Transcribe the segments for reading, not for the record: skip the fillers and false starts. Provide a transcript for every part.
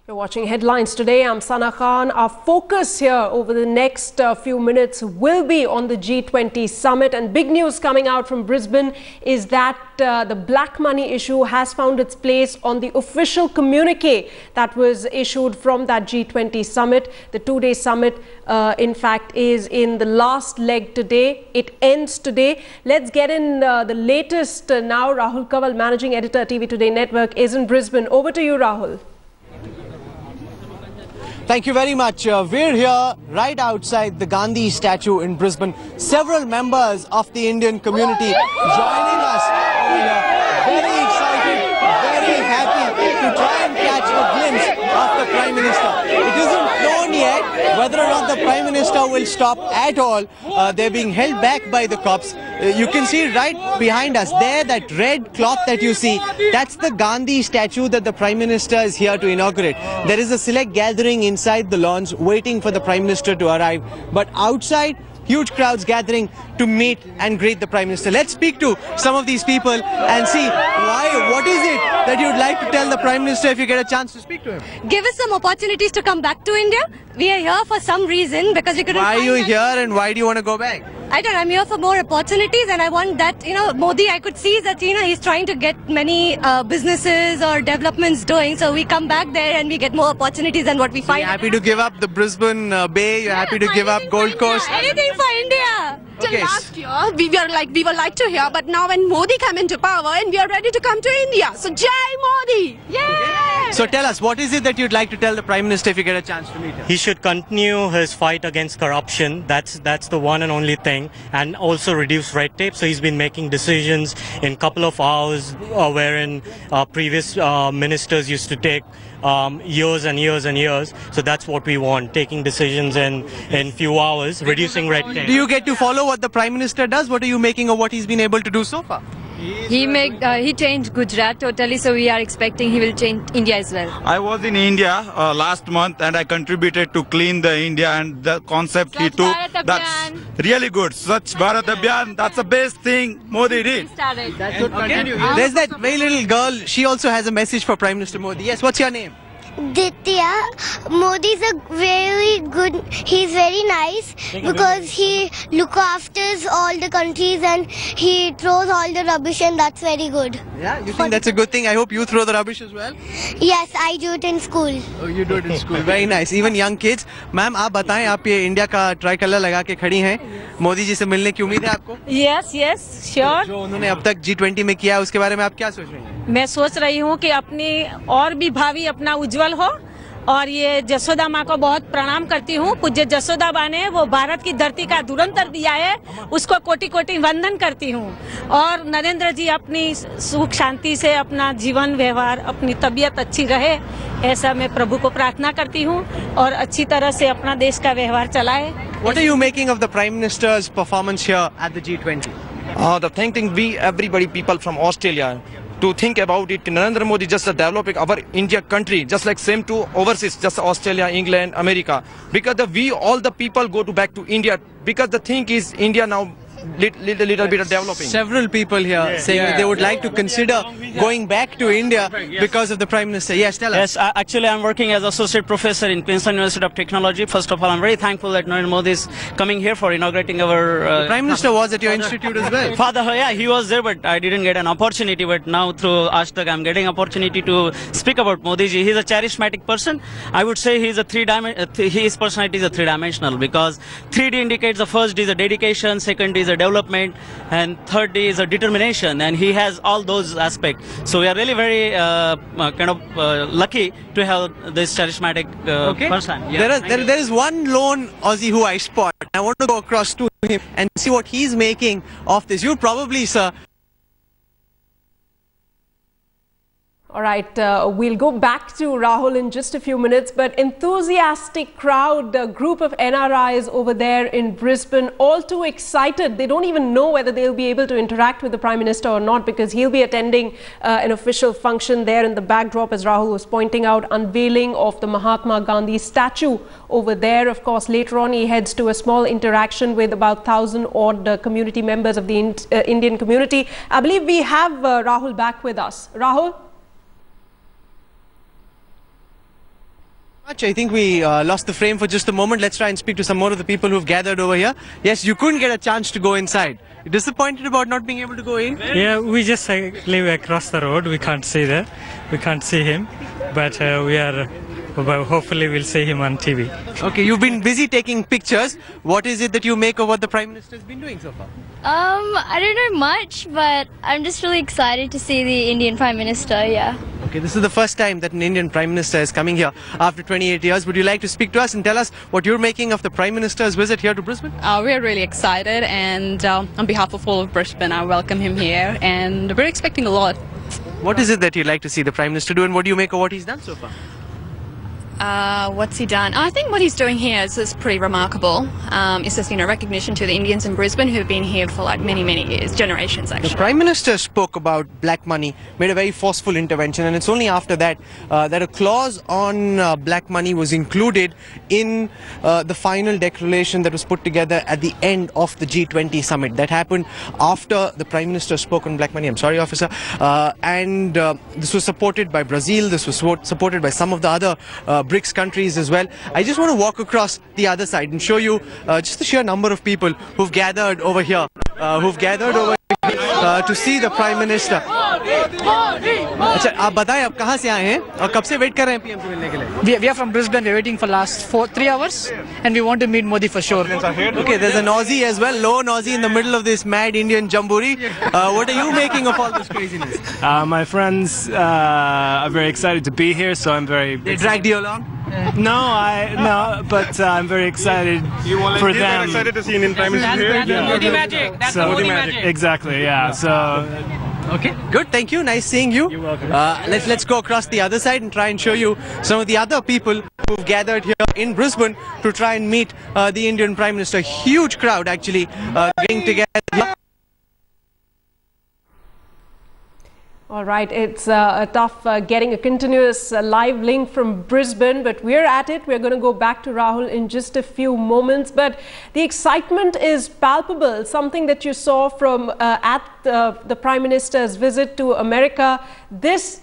You're watching Headlines today. I'm Sana Khan. Our focus here over the next few minutes will be on the G20 summit. And big news coming out from Brisbane is that the black money issue has found its place on the official communique that was issued from that G20 summit. The two-day summit, in fact, is in the last leg today. It ends today. Let's get in the latest now. Rahul Kaval, Managing Editor, TV Today Network, is in Brisbane. Over to you, Rahul. Thank you very much. We're here right outside the Gandhi statue in Brisbane. Several members of the Indian community joining us over here. Very excited, very happy to try and catch a glimpse of the Prime Minister. It isn't known yet whether or not the Prime Minister will stop at all. They're being held back by the cops. You can see right behind us there, that red cloth that you see, that's the Gandhi statue that the Prime Minister is here to inaugurate. There is a select gathering inside the lawns waiting for the Prime Minister to arrive. But outside, huge crowds gathering to meet and greet the Prime Minister. Let's speak to some of these people and see what is it that you'd like to tell the Prime Minister if you get a chance to speak to him? Give us some opportunities to come back to India. We are here for some reason because we couldn't Why are you here and why do you want to go back? I don't know, I'm here for more opportunities and I want that, Modi, I could see that, he's trying to get many businesses or developments doing. So we come back there and we get more opportunities than what we find. You're happy to give up the Brisbane Bay, you're happy to give up Gold Coast? Anything for India. Okay. Last year, we were like to hear, but now when Modi came into power and we are ready to come to India. So Jai Modi! Yeah! So tell us, what is it that you'd like to tell the Prime Minister if you get a chance to meet him? He should continue his fight against corruption. That's the one and only thing. And also reduce red tape. So he's been making decisions in a couple of hours, wherein previous ministers used to take years and years and years. So that's what we want, taking decisions in few hours, reducing red tape. Do you get to follow what the Prime Minister does? What are you making of what he's been able to do so far? He changed Gujarat totally, so we are expecting he will change India as well. I was in India last month and I contributed to clean the India, and the concept he took, that's really good. Swachh Bharat Abhiyan, that's the best thing Modi did. That should continue. There's that very little girl, she also has a message for Prime Minister Modi. Yes, what's your name? Ditya. Modi's a very good, he's very nice because he looks after all the countries and he throws all the rubbish, and that's very good. Yeah, you think that's a good thing? I hope you throw the rubbish as well? Yes, I do it in school. Oh, you do it in school. Very nice. Even young kids. Ma'am, आप बताएं, आप ये India का try colour लगा के खड़ी हैं, मोदी जी से मिलने की उम्मीद है आपको? Yes, sure. जो उन्होंने अब तक G20 में किया, उसके बारे में आप क्या सोच रही हैं? मैं सोच रही हूँ कि अपनी और भी भावी अपना उज्जवल हो, और ये जसोदा माँ को बहुत प्रणाम करती हूँ। पूज्य जसोदा माँ ने वो भारत की धरती का धुरंधर दिया है, उसको कोटि कोटि वंदन करती हूँ। और नरेंद्र जी अपनी सुख शांति से अपना जीवन व्यवहार, अपनी तबीयत अच्छी रहे, ऐसा मैं प्रभु को प्रार्थना करती हूँ, और अच्छी तरह से अपना देश का व्यवहार चलाए। What are you making of the Prime Minister's performance here at the G20? The thing everybody people from Australia to think about it. Narendra Modi just developing our India country, just like same to overseas, just Australia, England, America. Because all the people go back to India, because the thing is India now little bit of developing. Several people here saying that they would like to consider going back to India because of the Prime Minister. Yes, tell us. Yes, actually I'm working as Associate Professor in Queensland University of Technology. First of all, I'm very thankful that Narendra Modi is coming here for inaugurating our... the Prime Minister was at your institute as well. Yeah, he was there, but I didn't get an opportunity. But now through Ashtak, I'm getting opportunity to speak about Modi ji. He's a charismatic person. I would say he's his personality is a three-dimensional, because 3D indicates the first is a dedication, second is a development, and third is a determination, and he has all those aspects. So we are really very lucky to have this charismatic person. Yeah, there is one lone Aussie who I spot. I want to go across to him and see what he's making of this. You probably, sir. All right, we'll go back to Rahul in just a few minutes, but enthusiastic crowd, a group of NRIs over there in Brisbane, all too excited. They don't even know whether they'll be able to interact with the Prime Minister or not, because he'll be attending an official function there in the backdrop, as Rahul was pointing out, unveiling of the Mahatma Gandhi statue over there. Of course, later on he heads to a small interaction with about 1,000 odd community members of the Indian community. I believe we have Rahul back with us. Rahul? much. I think we lost the frame for just a moment. Let's try and speak to some more of the people who've gathered over here. Yes, you couldn't get a chance to go inside. You're disappointed about not being able to go in? Yeah, we just live across the road. We can't see there. We can't see him. But we are... Well, hopefully we'll see him on TV. Okay, you've been busy taking pictures. What is it that you make of what the Prime Minister's been doing so far? I don't know much, but I'm just really excited to see the Indian Prime Minister, yeah. Okay, this is the first time that an Indian Prime Minister is coming here after 28 years. Would you like to speak to us and tell us what you're making of the Prime Minister's visit here to Brisbane? We're really excited, and on behalf of all of Brisbane, I welcome him here, and we're expecting a lot. What is it that you'd like to see the Prime Minister do, and what do you make of what he's done so far? What's he done? I think what he's doing here is pretty remarkable. It's just, recognition to the Indians in Brisbane who've been here for like many, many years, generations actually. The Prime Minister spoke about black money, made a very forceful intervention, and it's only after that that a clause on black money was included in the final declaration that was put together at the end of the G20 summit. That happened after the Prime Minister spoke on black money. I'm sorry, officer. And this was supported by Brazil. This was supported by some of the other BRICS countries as well. I just want to walk across the other side and show you just the sheer number of people who've gathered over here, to see the Prime Minister. अच्छा, आप बताएं आप कहाँ से आए हैं और कब से वेट कर रहे हैं पीएम से मिलने के लिए? We are from Brisbane. We are waiting for last 3 hours, and we want to meet Modi for sure. Okay, there's an Aussie as well, lone Aussie in the middle of this mad Indian jamboree. What are you making of all this craziness? My friends are very excited to be here, so I'm very. They dragged you along? No, but I'm very excited for them. Excited to see Indian Prime Minister here. Yeah. Modi magic. That's so, Modi magic. Exactly. Yeah. So. Okay, good. Thank you. Nice seeing you. You're welcome. Let's go across the other side and try and show you some of the other people who've gathered here in Brisbane to try and meet the Indian Prime Minister. Huge crowd actually getting together. All right, it's tough getting a continuous live link from Brisbane, but we're at it. We're going to go back to Rahul in just a few moments, but the excitement is palpable, something that you saw from at the Prime Minister's visit to America. This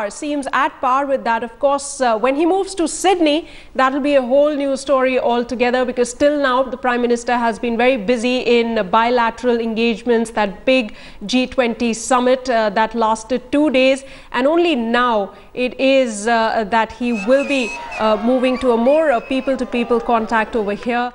seems at par with that. Of course, when he moves to Sydney, that'll be a whole new story altogether, because till now the Prime Minister has been very busy in bilateral engagements, that big G20 summit that lasted 2 days, and only now it is that he will be moving to a more people-to-people contact over here.